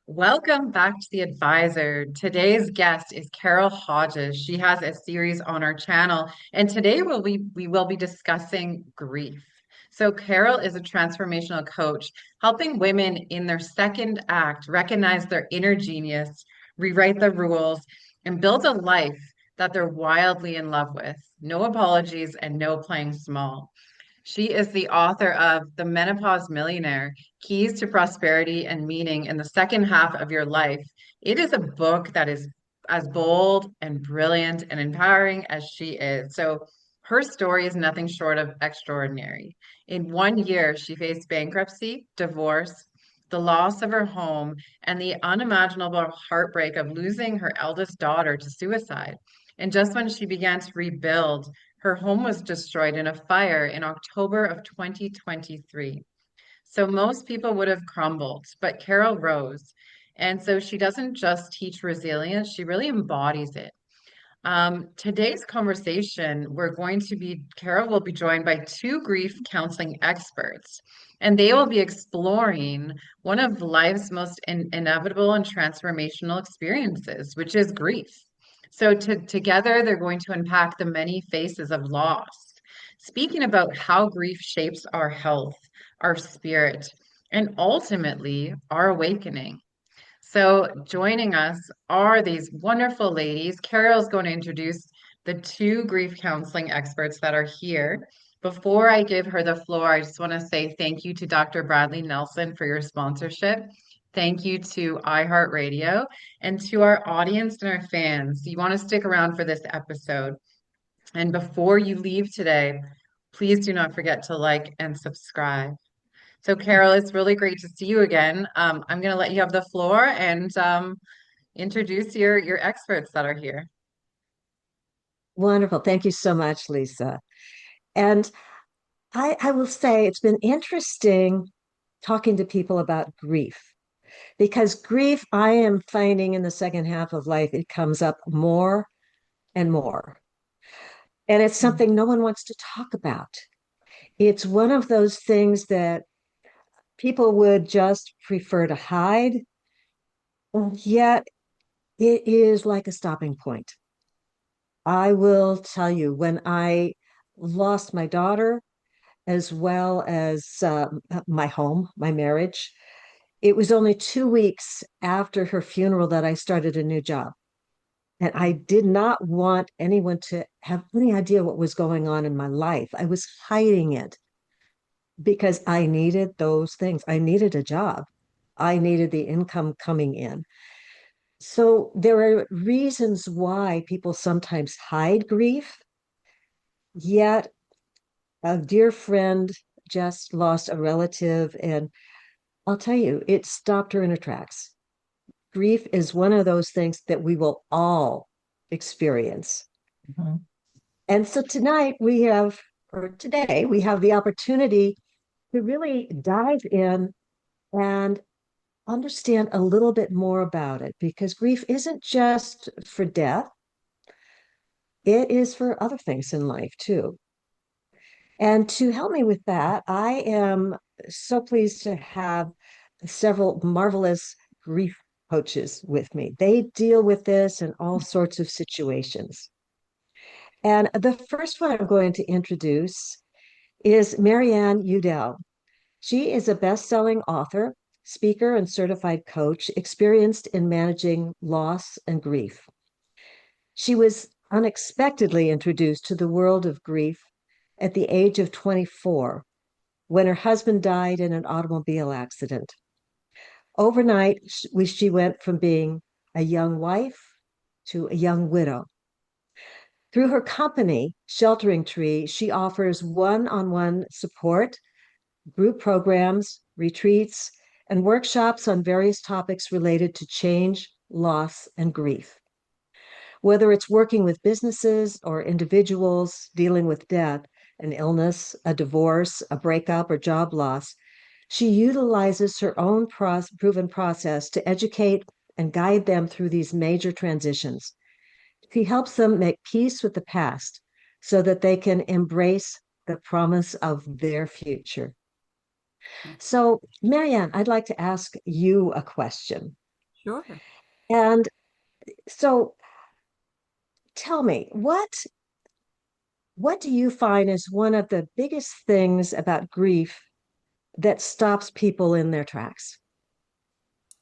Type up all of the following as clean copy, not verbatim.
Welcome back to The Advisor. Today's guest is Carole Hodges. She has a series on our channel, and today we will be discussing grief. So Carole is a transformational coach, helping women in their second act recognize their inner genius, rewrite the rules, and build a life that they're wildly in love with. No apologies and no playing small. She is the author of The Menopause Millionaire: Keys to Prosperity and Meaning in the Second Half of Your Life. It is a book that is as bold and brilliant and empowering as she is. So her story is nothing short of extraordinary. In 1 year, she faced bankruptcy, divorce, the loss of her home, and the unimaginable heartbreak of losing her eldest daughter to suicide. And just when she began to rebuild, her home was destroyed in a fire in October of 2023. So most people would have crumbled, but Carole rose. And so she doesn't just teach resilience, she really embodies it. Today's conversation, Carole will be joined by two grief counseling experts, and they will be exploring one of life's most inevitable and transformational experiences, which is grief. So together, they're going to unpack the many faces of loss, speaking about how grief shapes our health, our spirit, and ultimately our awakening. So joining us are these wonderful ladies. Carole's going to introduce the two grief counseling experts that are here. Before I give her the floor, I just want to say thank you to Dr. Bradley Nelson for your sponsorship. Thank you to iHeartRadio and to our audience and our fans. You want to stick around for this episode. And before you leave today, please do not forget to like and subscribe. So, Carole, it's really great to see you again. I'm going to let you have the floor and introduce your experts that are here. Wonderful. Thank you so much, Lisa. And I will say it's been interesting talking to people about grief because grief, I am finding in the second half of life, it comes up more and more. And it's something no one wants to talk about. It's one of those things that people would just prefer to hide, yet it is like a stopping point. I will tell you, when I lost my daughter, as well as my home, my marriage. It was only 2 weeks after her funeral that I started a new job. And I did not want anyone to have any idea what was going on in my life. I was hiding it because I needed those things. I needed a job, I needed the income coming in. So there are reasons why people sometimes hide grief, yet a dear friend just lost a relative, and I'll tell you, it stopped her in her tracks. Grief is one of those things that we will all experience. Mhm. And so tonight we have, or today, we have the opportunity to really dive in and understand a little bit more about it because grief isn't just for death, it is for other things in life too. And to help me with that, I am so pleased to have several marvelous grief coaches with me. They deal with this in all sorts of situations. And the first one I'm going to introduce is Maryann Udell. She is a best-selling author, speaker, and certified coach experienced in managing loss and grief. She was unexpectedly introduced to the world of grief at the age of 24 when her husband died in an automobile accident. Overnight, she went from being a young wife to a young widow. Through her company, Sheltering Tree, she offers one on one support, group programs, retreats, and workshops on various topics related to change, loss, and grief. Whether it's working with businesses or individuals dealing with death, an illness, a divorce, a breakup, or job loss, she utilizes her own proven process to educate and guide them through these major transitions. She helps them make peace with the past so that they can embrace the promise of their future. Yeah. So, Maryann, I'd like to ask you a question. Sure. And so tell me, what do you find is one of the biggest things about grief that stops people in their tracks?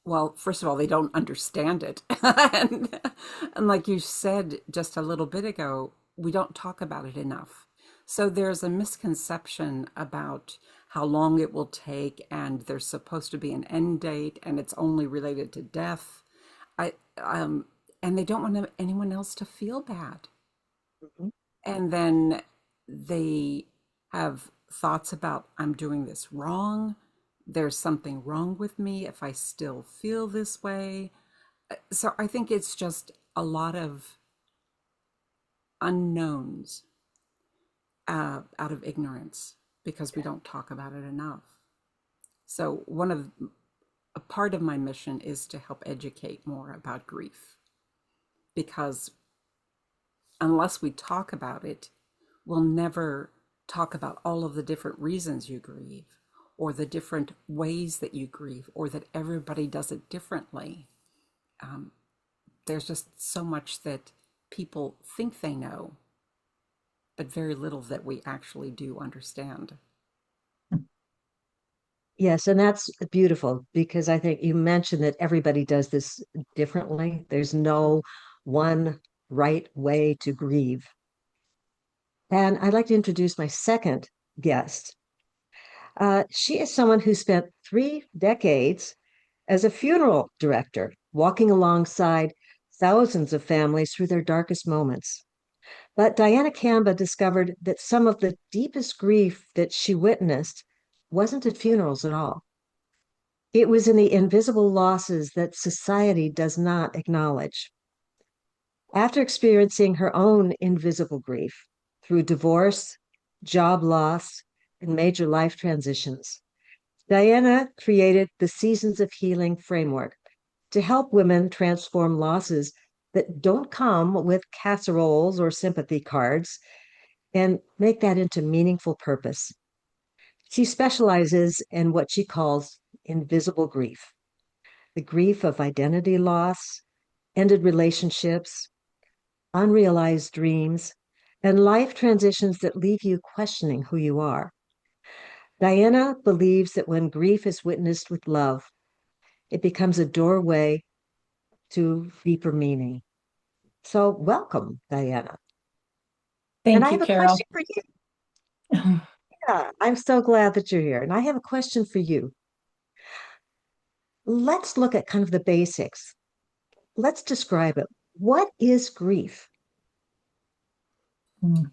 Well, first of all, they don't understand it. and, and like you said just a little bit ago, we don't talk about it enough. So there's a misconception about how long it will take, and there's supposed to be an end date, and it's only related to death. I and they don't want anyone else to feel bad. Mhm. And then they have thoughts about, I'm doing this wrong. There's something wrong with me if I still feel this way. So I think it's just a lot of unknowns out of ignorance because we don't talk about it enough. So a part of my mission is to help educate more about grief because unless we talk about it, we'll never talk about all of the different reasons you grieve or the different ways that you grieve or that everybody does it differently. Um, there's just so much that people think they know, but very little that we actually do understand. Yes, and that's beautiful because I think you mentioned that everybody does this differently. There's no one right way to grieve. And I'd like to introduce my second guest. She is someone who spent 3 decades as a funeral director, walking alongside thousands of families through their darkest moments. But Diana Camba discovered that some of the deepest grief that she witnessed wasn't at funerals at all. It was in the invisible losses that society does not acknowledge. After experiencing her own invisible grief through divorce, job loss, and major life transitions, Diana created the Seasons of Healing framework to help women transform losses that don't come with casseroles or sympathy cards and make that into meaningful purpose. She specializes in what she calls invisible grief, the grief of identity loss, ended relationships, unrealized dreams, and life transitions that leave you questioning who you are. Diana believes that when grief is witnessed with love, it becomes a doorway to deeper meaning. So, welcome, Diana. And I Thank you, have a Carole. question for you. Yeah, I'm so glad that you're here. And I have a question for you. Let's look at kind of the basics. Let's describe it. What is grief? Mm.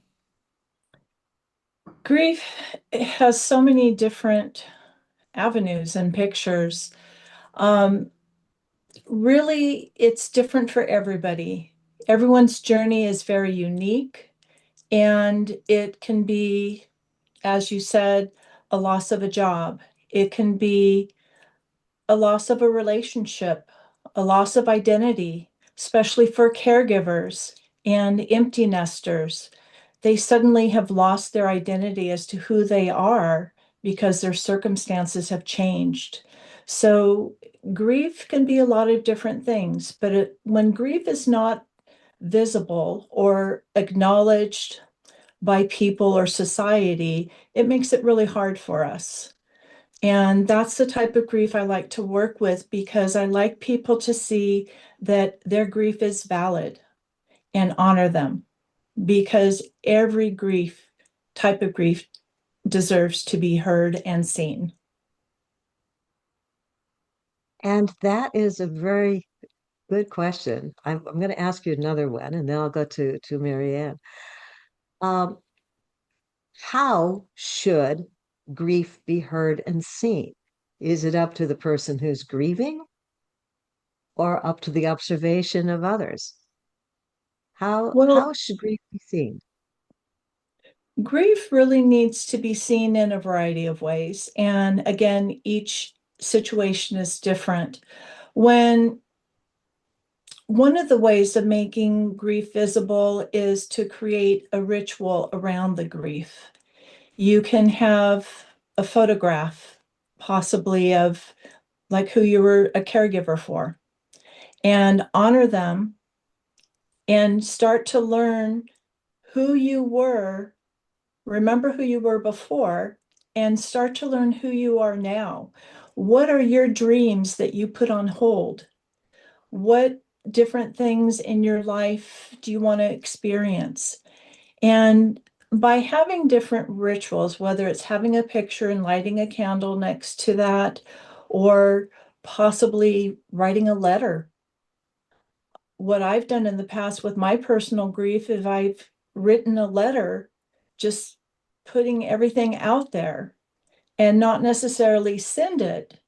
Grief has so many different avenues and pictures. Um, Really, it's different for everybody. Everyone's journey is very unique, and it can be, as you said, a loss of a job. It can be a loss of a relationship, a loss of identity, especially for caregivers and empty nesters. They suddenly have lost their identity as to who they are because their circumstances have changed. So, grief can be a lot of different things, but when grief is not visible or acknowledged by people or society, it makes it really hard for us. And that's the type of grief I like to work with because I like people to see that their grief is valid and honor them because every type of grief deserves to be heard and seen. And that is a very good question. I'm going to ask you another one, and then I'll go to Maryann. Um, how should grief be heard and seen? Is it up to the person who's grieving or up to the observation of others? How Well, should grief be seen? grief really needs to be seen in a variety of ways. And again, each situation is different. When One of the ways of making grief visible is to create a ritual around the grief. You can have a photograph possibly of like who you were a caregiver for, and honor them and start to learn who you were. Remember who you were before and start to learn who you are now. What are your dreams that you put on hold? What different things in your life do you want to experience? And by having different rituals, whether it's having a picture and lighting a candle next to that, or possibly writing a letter. What I've done in the past with my personal grief is I've written a letter, just putting everything out there and not necessarily send it,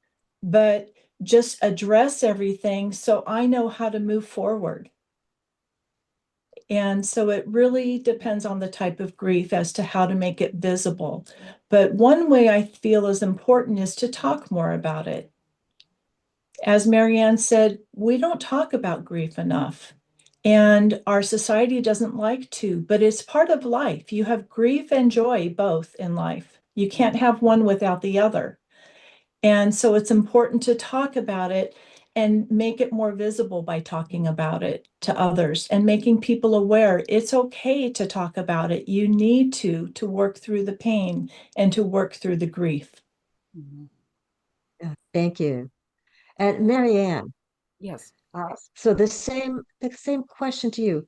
but just address everything so I know how to move forward. And so it really depends on the type of grief as to how to make it visible. But one way I feel is important is to talk more about it. As Maryann said, we don't talk about grief enough. And our society doesn't like to, but it's part of life. You have grief and joy both in life. You can't have one without the other. And so it's important to talk about it and make it more visible by talking about it to others and making people aware it's okay to talk about it. You need to work through the pain and to work through the grief. Mhm. Yeah, thank you. And Maryann, Yes. so the same question to you.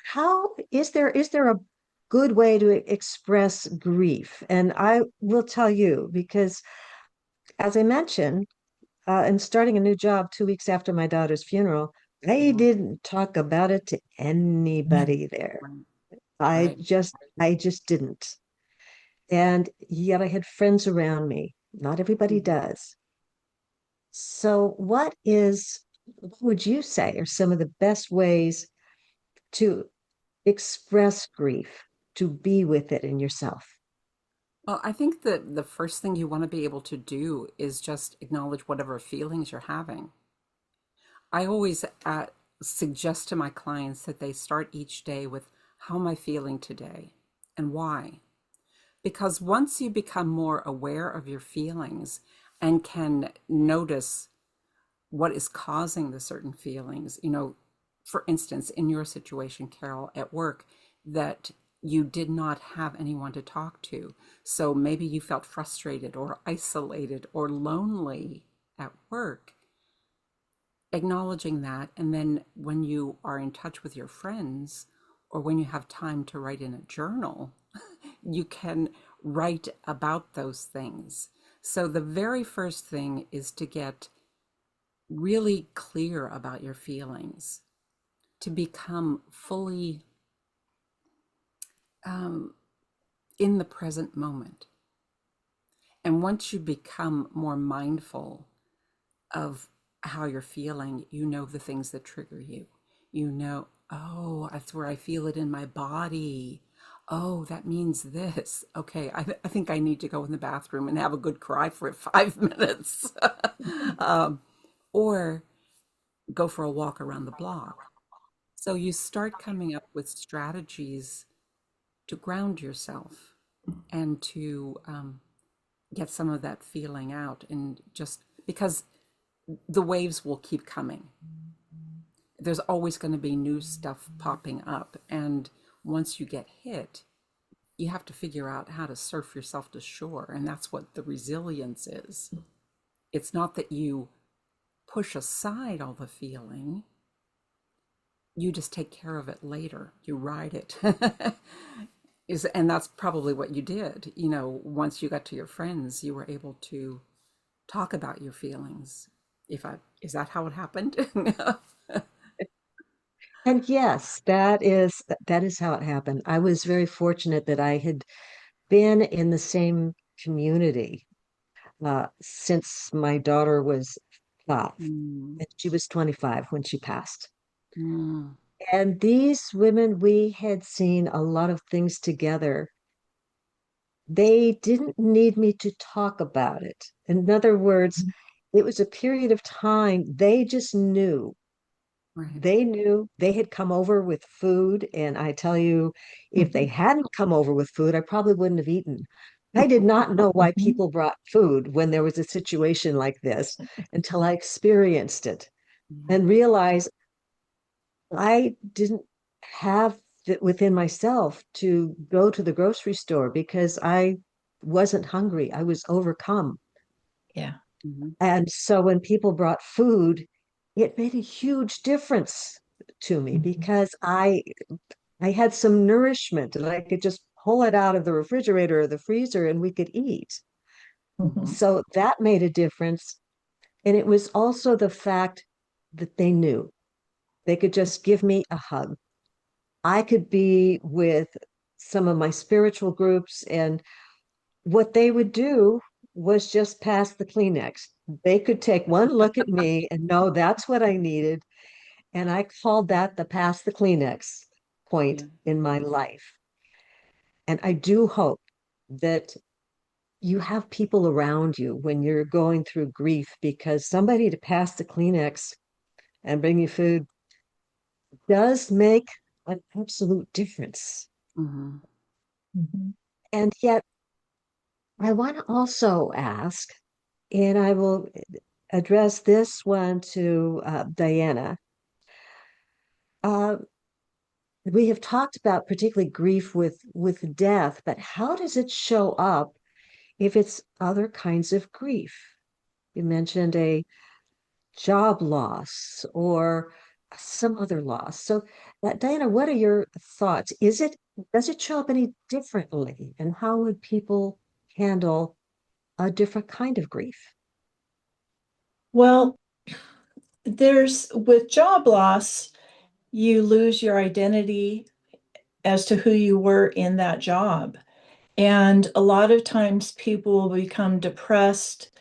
How is there a good way to express grief? And I will tell you because, as I mentioned, and starting a new job 2 weeks after my daughter's funeral, I Mhm. didn't talk about it to anybody there. Right. I Right. just I just didn't. And yet I had friends around me. Not everybody Mhm. does. So what would you say are some of the best ways to express grief, to be with it in yourself? Well, I think that the first thing you want to be able to do is just acknowledge whatever feelings you're having. I always suggest to my clients that they start each day with, how am I feeling today and why? Because once you become more aware of your feelings and can notice what is causing the certain feelings, for instance, in your situation, Carole, at work, that you did not have anyone to talk to. So maybe you felt frustrated or isolated or lonely at work. Acknowledging that, and then when you are in touch with your friends or when you have time to write in a journal, you can write about those things. So the very first thing is to get really clear about your feelings, to become fully um, in the present moment. And once you become more mindful of how you're feeling, you know the things that trigger you. You know, oh, that's where I feel it in my body. Oh, that means this. Okay, I think I need to go in the bathroom and have a good cry for 5 minutes. um, or go for a walk around the block. So you start coming up with strategies to ground yourself and to get some of that feeling out. And just because the waves will keep coming, there's always going to be new stuff popping up. And once you get hit, you have to figure out how to surf yourself to shore. And that's what the resilience is. It's not that you push aside all the feeling, you just take care of it later. You ride it. And that's probably what you did. Once you got to your friends, you were able to talk about your feelings. If I Is that how it happened? And yes, that is how it happened. I was very fortunate that I had been in the same community since my daughter was 5, Mm, and she was 25 when she passed. mm, And these women, we had seen a lot of things together. They didn't need me to talk about it. In other words, it was a period of time they just knew. right. They knew they had come over with food. And I tell you, if they hadn't come over with food, I probably wouldn't have eaten. I did not know why people brought food when there was a situation like this until I experienced it Yeah. and realized I didn't have it within myself to go to the grocery store because I wasn't hungry. I was overcome. Yeah. Mhm. And so when people brought food, it made a huge difference to me because I had some nourishment and I could just pull it out of the refrigerator or the freezer and we could eat. Mhm. So that made a difference. And it was also the fact that they knew they could just give me a hug. I could be with some of my spiritual groups, and what they would do was just pass the Kleenex. They could take one look at me and know that's what I needed. And I called that the pass the Kleenex point Yeah. in my life. And I do hope that you have people around you when you're going through grief because somebody to pass the Kleenex and bring you food does make an absolute difference. Mhm. Mhm. And yet, I want to also ask, and I will address this one to Diana. Uh, we have talked about particularly grief with death, but how does it show up if it's other kinds of grief? You mentioned a job loss or some other loss. So, Diana, what are your thoughts? Does it show up any differently, and how would people handle a different kind of grief? Well, there's with job loss, you lose your identity as to who you were in that job. And a lot of times people will become depressed,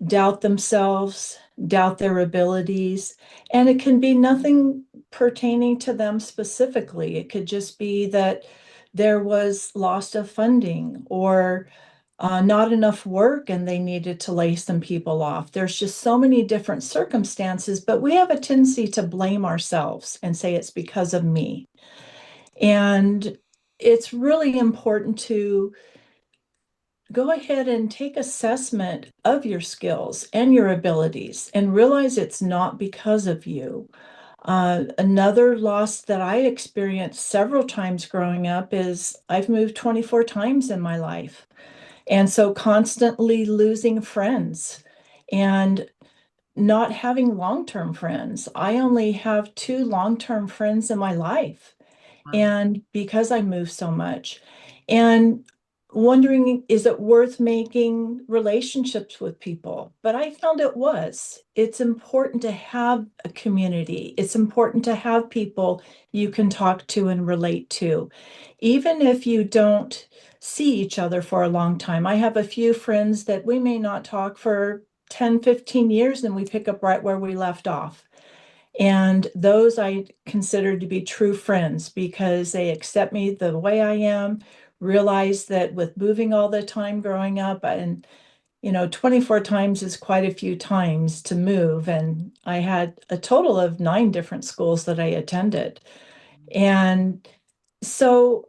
doubt themselves, doubt their abilities, and it can be nothing pertaining to them specifically. It could just be that there was loss of funding or not enough work and they needed to lay some people off. There's just so many different circumstances, but we have a tendency to blame ourselves and say it's because of me. And it's really important to go ahead and take assessment of your skills and your abilities and realize it's not because of you. Another loss that I experienced several times growing up is I've moved 24 times in my life. And so constantly losing friends and not having long-term friends. I only have two long-term friends in my life. Wow. And because I move so much, and wondering, is it worth making relationships with people? But I found it was. It's important to have a community. It's important to have people you can talk to and relate to, even if you don't see each other for a long time. I have a few friends that we may not talk for 10, 15 years, and we pick up right where we left off. And those I consider to be true friends because they accept me the way I am, realize that with moving all the time growing up, and 24 times is quite a few times to move. And I had a total of 9 different schools that I attended. And so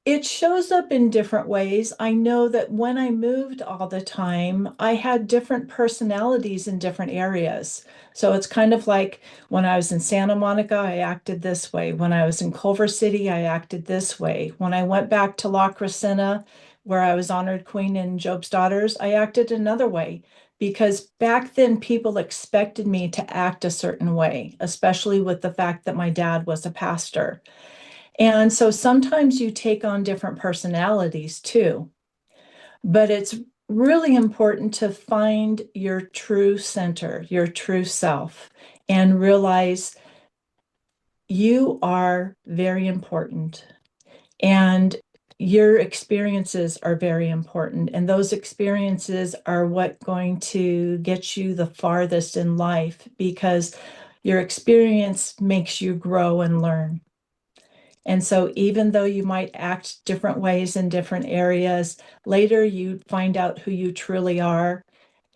it shows up in different ways. I know that when I moved all the time, I had different personalities in different areas. So it's kind of like when I was in Santa Monica, I acted this way. When I was in Culver City, I acted this way. When I went back to La Crescenta, where I was honored queen in Job's Daughters, I acted another way. Because back then, people expected me to act a certain way, especially with the fact that my dad was a pastor. And so sometimes you take on different personalities too, but it's really important to find your true center, your true self, and realize you are very important and your experiences are very important. And those experiences are what going to get you the farthest in life because your experience makes you grow and learn. And so even though you might act different ways in different areas, later you find out who you truly are.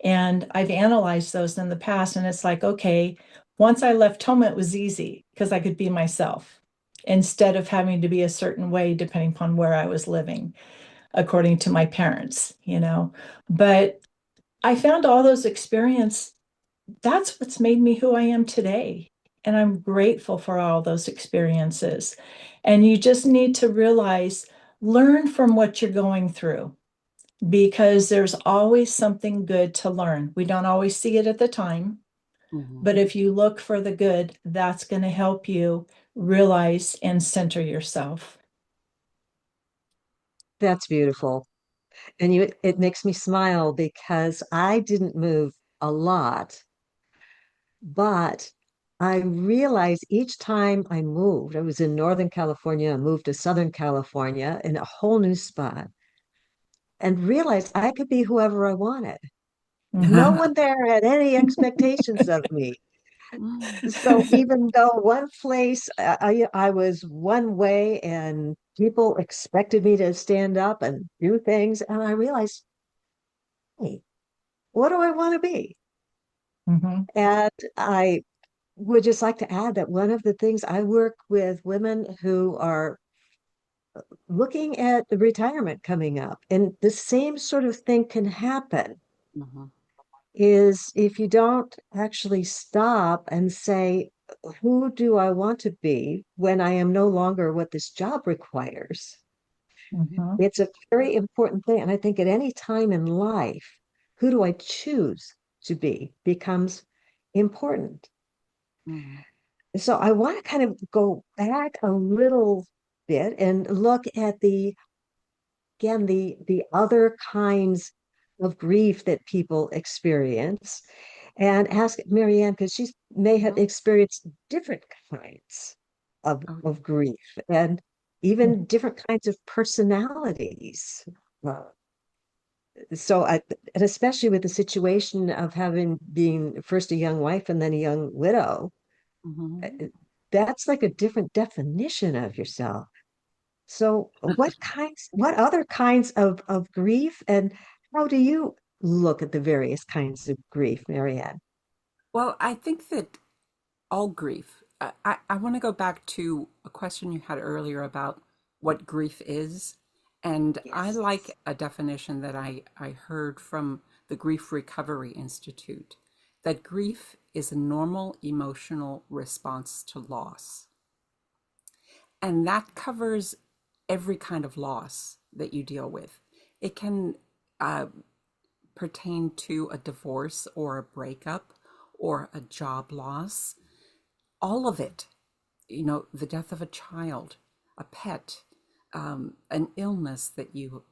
And I've analyzed those in the past, and it's like, okay, once I left home, it was easy because I could be myself instead of having to be a certain way depending upon where I was living. according to my parents, you know. But I found all those experience, that's what's made me who I am today. And I'm grateful for all those experiences. And you just need to realize, learn from what you're going through because there's always something good to learn. We don't always see it at the time, Mhm. but if you look for the good, that's going to help you realize and center yourself. That's beautiful. And it makes me smile because I didn't move a lot, but I realized each time I moved, I was in Northern California, I moved to Southern California in a whole new spot, and realized I could be whoever I wanted. No one there had any expectations of me. So even though one place I was one way and people expected me to stand up and do things, and I realized, hey, what do I want to be? Mhm. And I would just like to add that one of the things I work with women who are looking at the retirement coming up, and the same sort of thing can happen, Mhm. is if you don't actually stop and say, who do I want to be when I am no longer what this job requires? Mhm. It's a very important thing. And I think at any time in life, who do I choose to be becomes important. Mhm. So I want to kind of go back a little bit and look at the other kinds of grief that people experience and ask Maryann, because she may have Mhm. experienced different kinds Oh, yeah. of grief and even different kinds of personalities. Uh, so and especially with the situation of having being first a young wife and then a young widow, uh, Mhm. that's like a different definition of yourself. So what other kinds of grief, and how do you look at the various kinds of grief, Maryann? Well, I think that all grief, I want to go back to a question you had earlier about what grief is. And I Yes. like a definition that I heard from the Grief Recovery Institute, that grief is a normal emotional response to loss. And that covers every kind of loss that you deal with. It can uh, pertain to a divorce or a breakup or a job loss, all of it, you know, the death of a child, a pet, an illness that you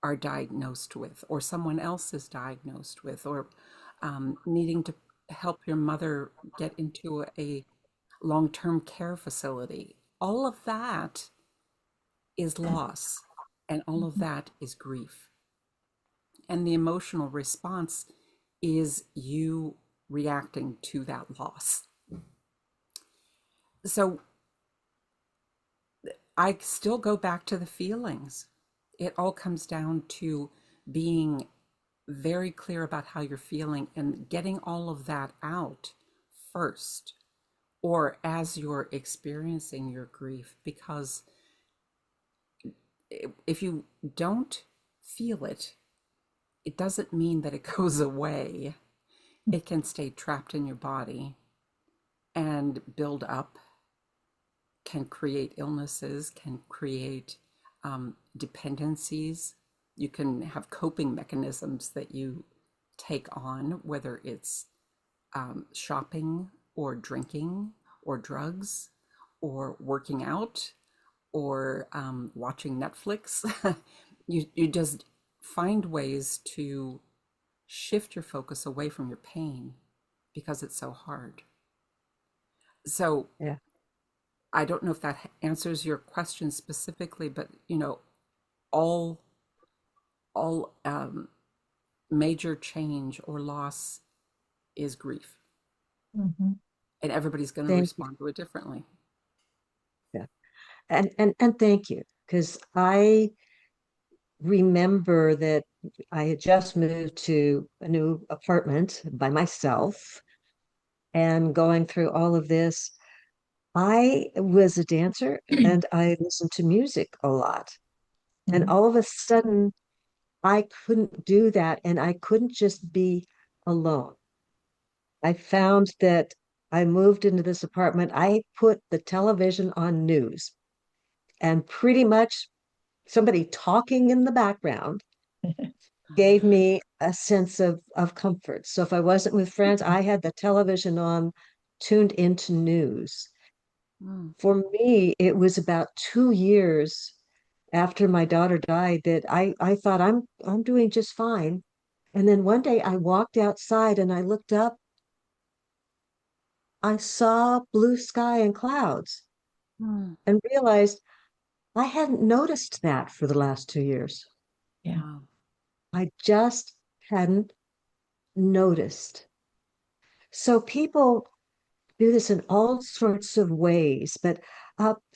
are diagnosed with, or someone else is diagnosed with, or needing to help your mother get into a long-term care facility. All of that is loss, and all of that is grief. And the emotional response is you reacting to that loss. So I still go back to the feelings. It all comes down to being very clear about how you're feeling and getting all of that out first, or as you're experiencing your grief. Because if you don't feel it, it doesn't mean that it goes away. It can stay trapped in your body and build up, can create illnesses, can create dependencies. You can have coping mechanisms that you take on, whether it's shopping or drinking or drugs or working out or watching Netflix. You just find ways to shift your focus away from your pain because it's so hard. So Yeah. I don't know if that answers your question specifically, but you know, all all major change or loss is grief, Mhm. and everybody's going to Thank you. respond to it differently. Yeah. And thank you, because I remember that I had just moved to a new apartment by myself and going through all of this. I was a dancer and I listened to music a lot. And Mhm. all of a sudden, I couldn't do that and I couldn't just be alone. I found that I moved into this apartment. I put the television on news and pretty much somebody talking in the background gave me a sense of comfort. So if I wasn't with friends, I had the television on, tuned into news. Mm. For me, it was about 2 years after my daughter died that I thought I'm doing just fine. And then one day I walked outside and I looked up, I saw blue sky and clouds Mm. and realized I hadn't noticed that for the last 2 years. Yeah. Wow. I just hadn't noticed. So people do this in all sorts of ways. But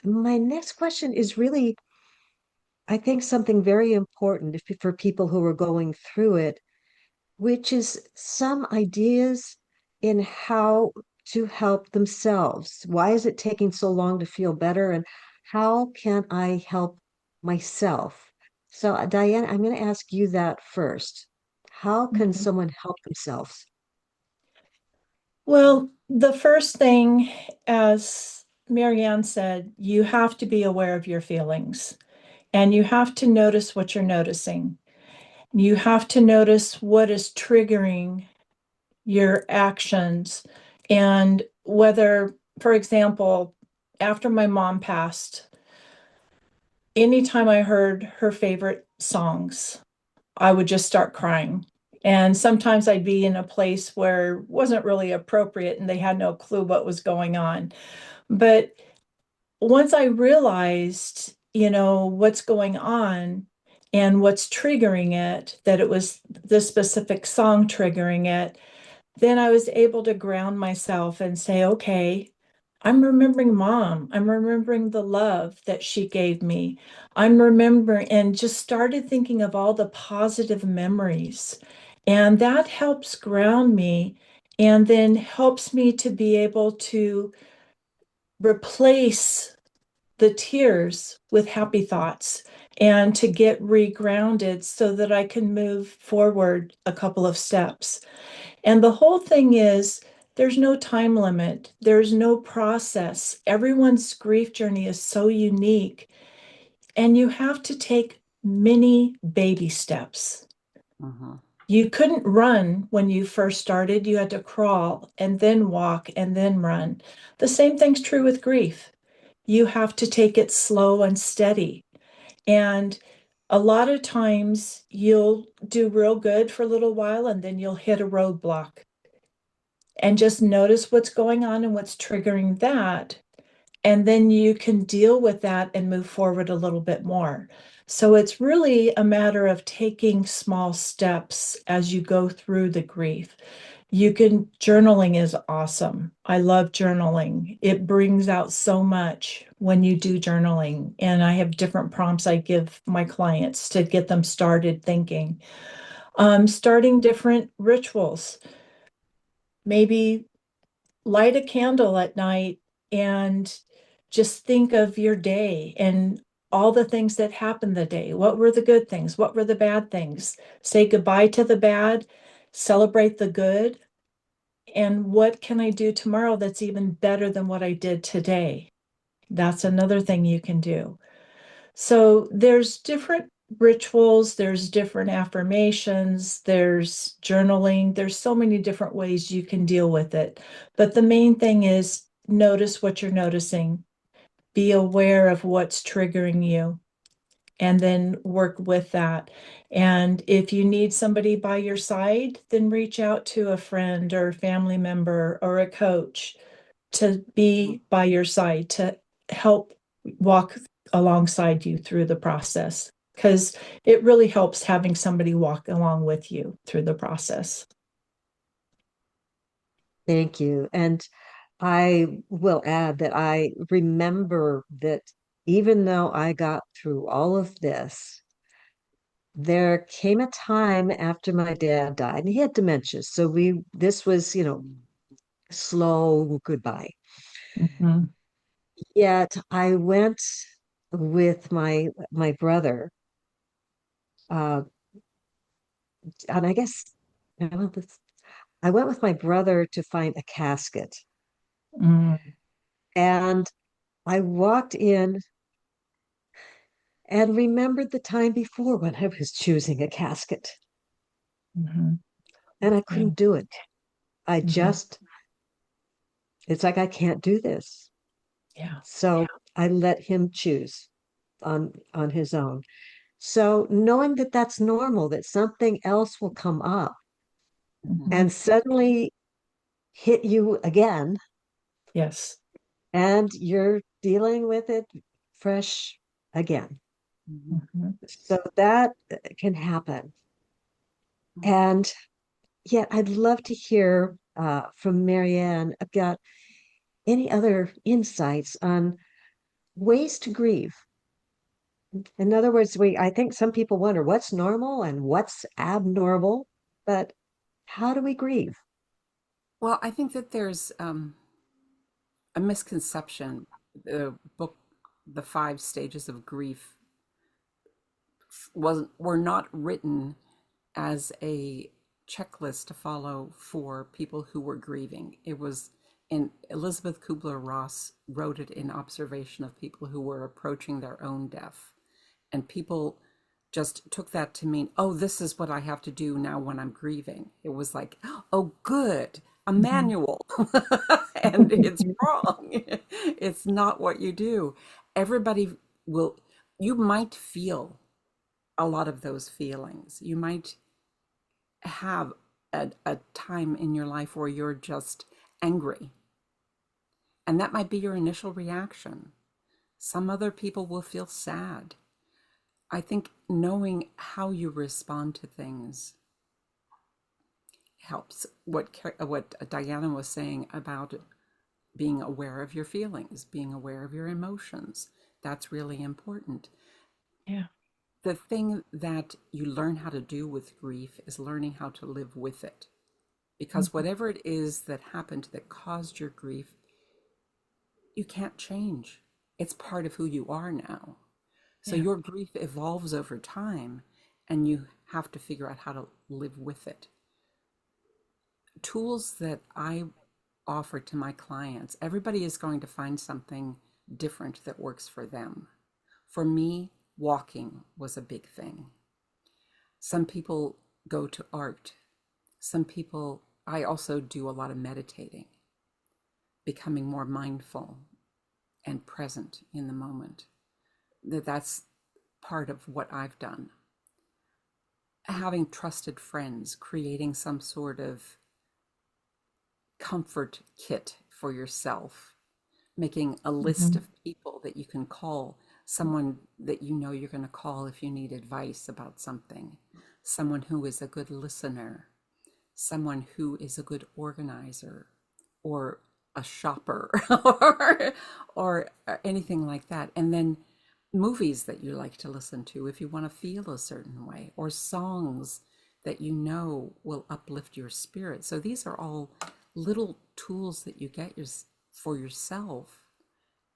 my next question is really, I think, something very important for people who are going through it, which is some ideas in how to help themselves. Why is it taking so long to feel better? And how can I help myself? So, Diane, I'm going to ask you that first. How can Mhm. someone help themselves? Well, the first thing, as Maryann said, you have to be aware of your feelings and you have to notice what you're noticing. You have to notice what is triggering your actions and whether, for example, after my mom passed, anytime I heard her favorite songs, I would just start crying. And sometimes I'd be in a place where it wasn't really appropriate and they had no clue what was going on. But once I realized, what's going on and what's triggering it, that it was the specific song triggering it, then I was able to ground myself and say, okay, I'm remembering mom. I'm remembering the love that she gave me. I'm remembering and just started thinking of all the positive memories. And that helps ground me and then helps me to be able to replace the tears with happy thoughts and to get regrounded so that I can move forward a couple of steps. And the whole thing is there's no time limit, there's no process. Everyone's grief journey is so unique, and you have to take many baby steps. Mhm. You couldn't run when you first started, you had to crawl and then walk and then run. The same thing's true with grief. You have to take it slow and steady. And a lot of times you'll do real good for a little while and then you'll hit a roadblock and just notice what's going on and what's triggering that. And then you can deal with that and move forward a little bit more. So it's really a matter of taking small steps as you go through the grief. Journaling is awesome. I love journaling. It brings out so much when you do journaling. And I have different prompts I give my clients to get them started thinking. Starting different rituals, maybe light a candle at night and just think of your day and all the things that happened the day. What were the good things? What were the bad things? Say goodbye to the bad, celebrate the good, and what can I do tomorrow that's even better than what I did today? That's another thing you can do. So there's different rituals, there's different affirmations, there's journaling, there's so many different ways you can deal with it. But the main thing is notice what you're noticing, be aware of what's triggering you, and then work with that. And if you need somebody by your side, then reach out to a friend or a family member or a coach to be by your side to help walk alongside you through the process because it really helps having somebody walk along with you through the process. Thank you. And I will add that I remember that even though I got through all of this, there came a time after my dad died, and he had dementia. So this was, slow goodbye. Mhm. Yet I went with my brother, uh, and I guess well, I went with my brother to find a casket, Mm, and I walked in and remembered the time before when I was choosing a casket, mhm. and I Yeah. couldn't do it. I Mhm. just, it's like I can't do this. Yeah. So I let him choose on his own. So knowing that that's normal, that something else will come up Mhm. Mhm. and suddenly hit you again, Yes. and you're dealing with it fresh again. Mhm. Mhm. So that can happen. Mhm. And yet, I'd love to hear from Maryann about any other insights on ways to grieve. In other words, I think some people wonder what's normal and what's abnormal, but how do we grieve? Well, I think that there's a misconception. The book, The Five Stages of Grief, were not written as a checklist to follow for people who were grieving. It was, and Elizabeth Kubler-Ross wrote it in observation of people who were approaching their own death. And people just took that to mean, oh, this is what I have to do now when I'm grieving. It was like, oh, good, a Mhm. manual. And it's wrong. It's not what you do. Everybody will, you might feel a lot of those feelings. You might have a time in your life where you're just angry. And that might be your initial reaction. Some other people will feel sad. I think knowing how you respond to things helps. What Diana was saying about being aware of your feelings, being aware of your emotions, that's really important. Yeah. The thing that you learn how to do with grief is learning how to live with it. Because Mhm. whatever it is that happened that caused your grief, you can't change. It's part of who you are now. So Yeah. your grief evolves over time, and you have to figure out how to live with it. Tools that I offer to my clients, everybody is going to find something different that works for them. For me, walking was a big thing. Some people go to art. Some people, I also do a lot of meditating, becoming more mindful and present in the moment. That's part of what I've done. Having trusted friends, creating some sort of comfort kit for yourself, making a list Mhm. of people that you can call, someone that you know you're going to call if you need advice about something, someone who is a good listener, someone who is a good organizer, or a shopper, or anything like that. And then movies that you like to listen to if you want to feel a certain way, or songs that you know will uplift your spirit. So these are all little tools that you get for yourself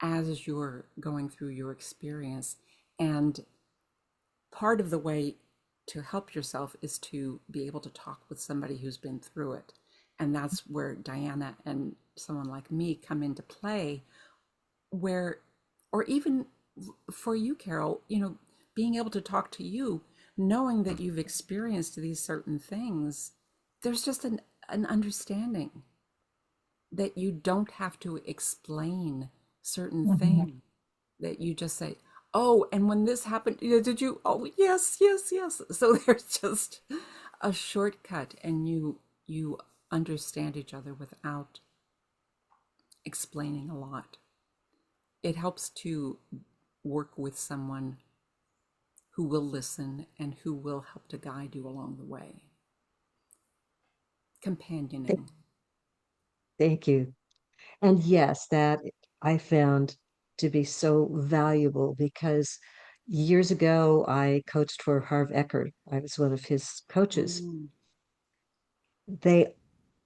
as you're going through your experience. And part of the way to help yourself is to be able to talk with somebody who's been through it. And that's where Diana and someone like me come into play, where, or even for you, Carole, being able to talk to you, knowing that you've experienced these certain things, there's just an understanding that you don't have to explain certain Mhm. things, that you just say, oh, and when this happened, did you, oh, yes, yes, yes. So there's just a shortcut, and you understand each other without explaining a lot. It helps to work with someone who will listen and who will help to guide you along the way. Th- Companioning. Thank you. And yes, that I found to be so valuable because years ago I coached for Harv Eker. I was one of his coaches. Mm. They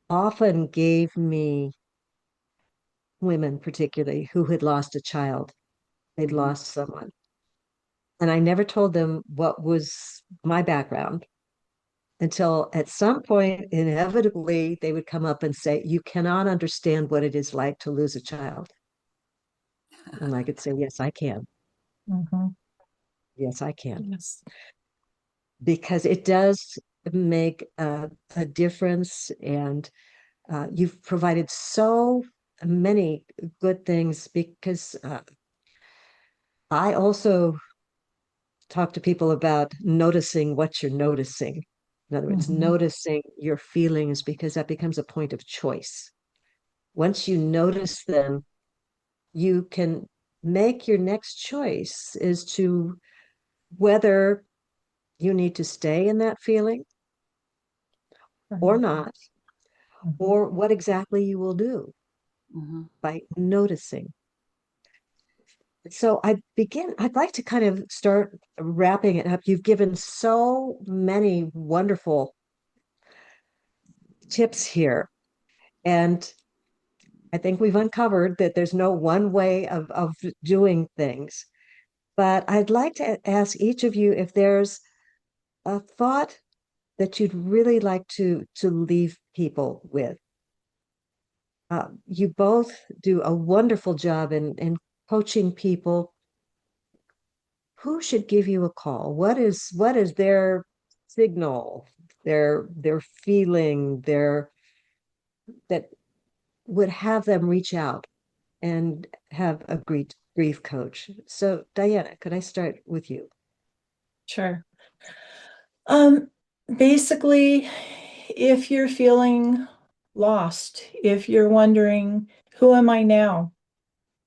often gave me women, particularly, who had lost a child. They'd Mm-hmm. lost someone. And I never told them what was my background until at some point, inevitably, they would come up and say, "You cannot understand what it is like to lose a child." And I could say, "Yes, I can. Mhm. Yes, I can." Yes. Because it does make a difference. And you've provided so many good things because I also talk to people about noticing what you're noticing. In other words, Mhm. noticing your feelings because that becomes a point of choice. Once you notice them, you can make your next choice as to whether you need to stay in that feeling or Right. not, Mhm. or what exactly you will do Mm-hmm. by noticing. So I'd like to kind of start wrapping it up. You've given so many wonderful tips here. And I think we've uncovered that there's no one way of doing things. But I'd like to ask each of you if there's a thought that you'd really like to leave people with. You both do a wonderful job in coaching people. Who should give you a call? What is their signal, their feeling, their that would have them reach out and have a grief coach? So, Diana, could I start with you? Sure. Um, Basically, if you're feeling lost, if you're wondering, who am I now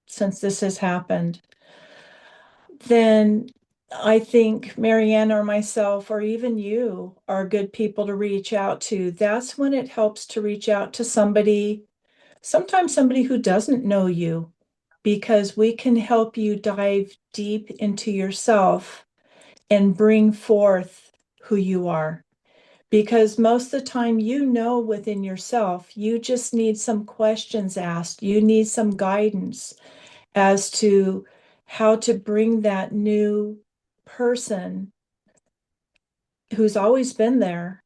since this has happened, then I think Maryann or myself or even you are good people to reach out to. That's when it helps to reach out to somebody, sometimes somebody who doesn't know you, because we can help you dive deep into yourself and bring forth who you are. Because most of the time, you know within yourself, you just need some questions asked. You need some guidance as to how to bring that new person who's always been there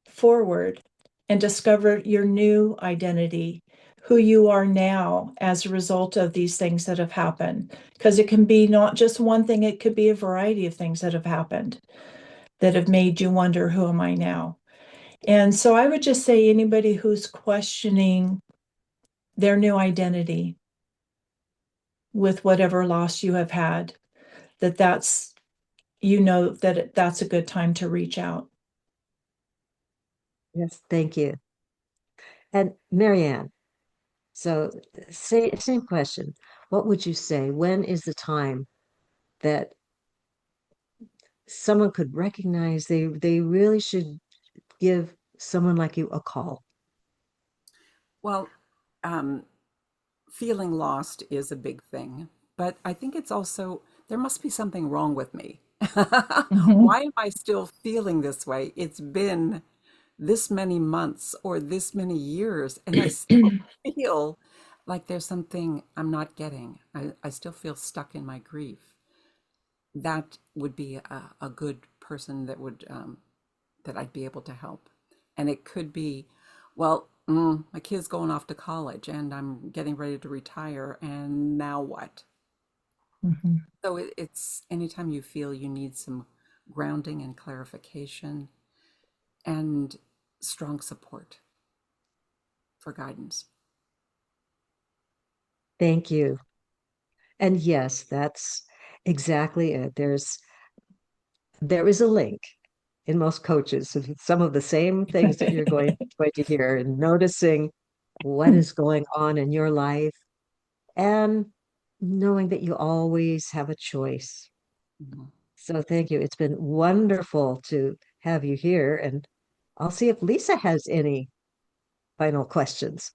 forward and discover your new identity, who you are now as a result of these things that have happened. Because it can be not just one thing, it could be a variety of things that have happened that have made you wonder, who am I now? And so I would just say anybody who's questioning their new identity with whatever loss you have had, that's that's a good time to reach out. Yes, thank you. And Maryann, so same question. What would you say? When is the time that someone could recognize they really should give someone like you a call? Well, um, feeling lost is a big thing, but I think it's also there must be something wrong with me. Mhm. Why am I still feeling this way? It's been this many months or this many years, and I still feel like there's something I'm not getting. I still feel stuck in my grief. That would be a good person that would that I'd be able to help. And it could be, well, my kid's going off to college and I'm getting ready to retire, and now what? Mhm. So it's anytime you feel you need some grounding and clarification and strong support for guidance. Thank you. And yes, that's exactly it. There is a link in most coaches of some of the same things that you're going to hear, and noticing what is going on in your life and knowing that you always have a choice. Mhm. So thank you. It's been wonderful to have you here. And I'll see if Lisa has any final questions.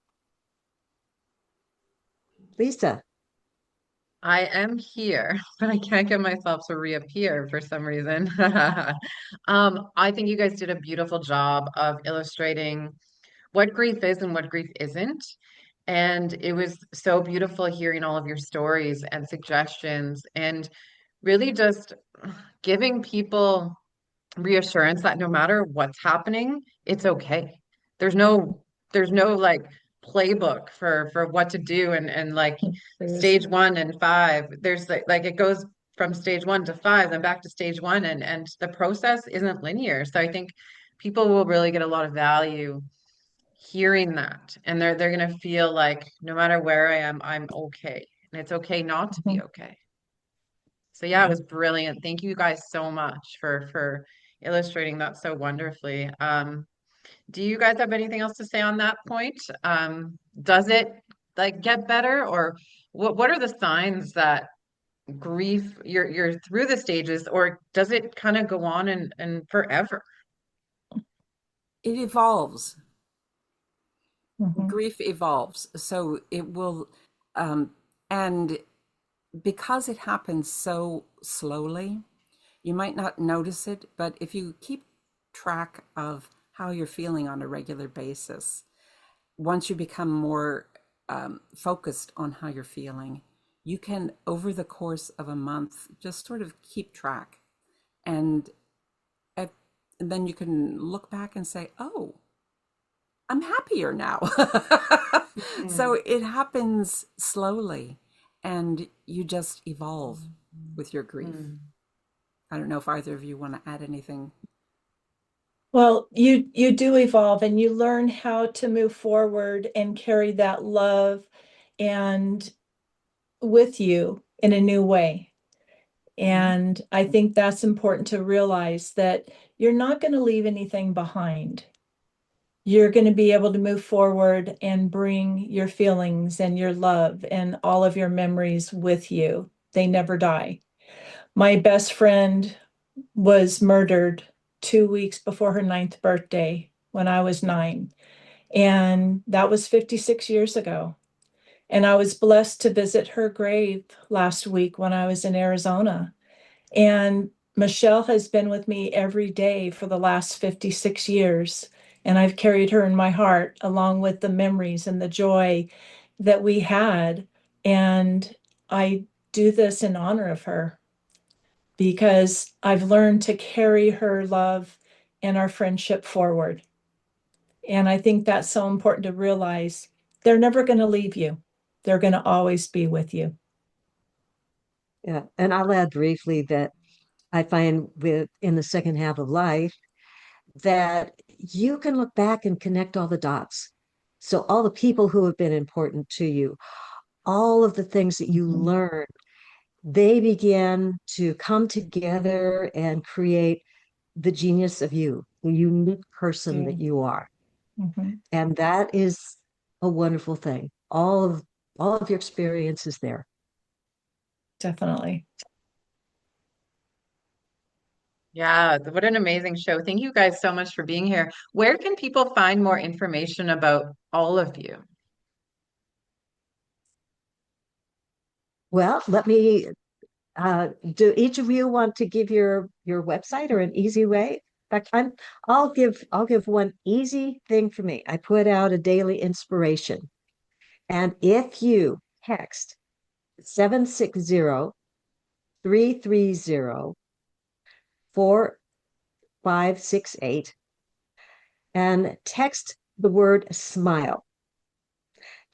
Lisa, I am here, but I can't get myself to reappear for some reason. I think you guys did a beautiful job of illustrating what grief is and what grief isn't. And it was so beautiful hearing all of your stories and suggestions and really just giving people reassurance that no matter what's happening, it's okay. There's no there's no like playbook for what to do and like There's stage one and five. There's like it goes from stage one to five, then back to stage one, and the process isn't linear. So I think people will really get a lot of value hearing that, and they're gonna feel like no matter where I am, I'm okay, and it's okay not to be Mhm. okay. So yeah, it Yeah. was brilliant. Thank you guys so much for illustrating that so wonderfully. Do you guys have anything else to say on that point? Does it like get better, or what are the signs that grief you're through the stages, or does it kind of go on and forever? It evolves. Mhm. Grief evolves. So it will, um, and because it happens so slowly, you might not notice it, but if you keep track of how you're feeling on a regular basis, once you become more focused on how you're feeling, you can, over the course of a month, just sort of keep track. And, at, and then you can look back and say, oh, I'm happier now. So Mm, it happens slowly and you just evolve with your grief. mm, I don't know if either of you want to add anything. Well, you do evolve and you learn how to move forward and carry that love and with you in a new way. mhm, And I think that's important to realize that you're not going to leave anything behind. You're going to be able to move forward and bring your feelings and your love and all of your memories with you. They never die. My best friend was murdered 2 weeks before her ninth birthday when I was 9. And that was 56 years ago. And I was blessed to visit her grave last week when I was in Arizona. And Michelle has been with me every day for the last 56 years. And I've carried her in my heart along with the memories and the joy that we had. And I do this in honor of her because I've learned to carry her love and our friendship forward. And I think that's so important to realize they're never going to leave you, they're going to always be with you. Yeah. And I'll add briefly that I find with in the second half of life that you can look back and connect all the dots. So all the people who have been important to you, all of the things that you Mhm. learn, they begin to come together and create the genius of you, the unique person Yeah. that you are. Mhm. And that is a wonderful thing. All of your experiences there. Definitely. yeah, what an amazing show. Thank you guys so much for being here. Where can people find more information about all of you? Well, let me do each of you want to give your website or an easy way? In fact, I'll give one easy thing for me. I put out a daily inspiration. And if you text 760-330-4568 and text the word smile,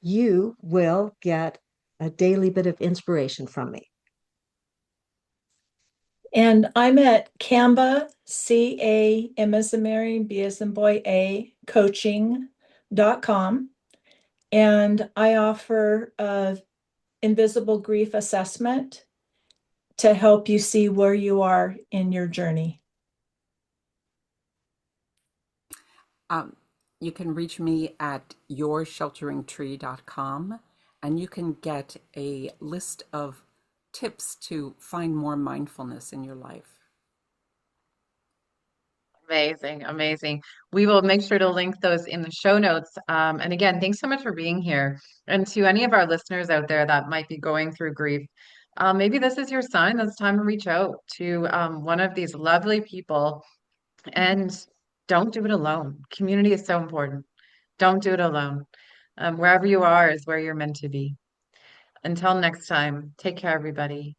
you will get a daily bit of inspiration from me. And I'm at Camba, CAM as in Mary, B as in boy, A, coaching.com. And I offer a invisible grief assessment to help you see where you are in your journey. Um, you can reach me at yourshelteringtree.com and you can get a list of tips to find more mindfulness in your life. Amazing, amazing. We will make sure to link those in the show notes. And again, thanks so much for being here. And to any of our listeners out there that might be going through grief, maybe this is your sign that it's time to reach out to one of these lovely people and don't do it alone. Community is so important. Don't do it alone. Wherever you are is where you're meant to be. Until next time, take care, everybody.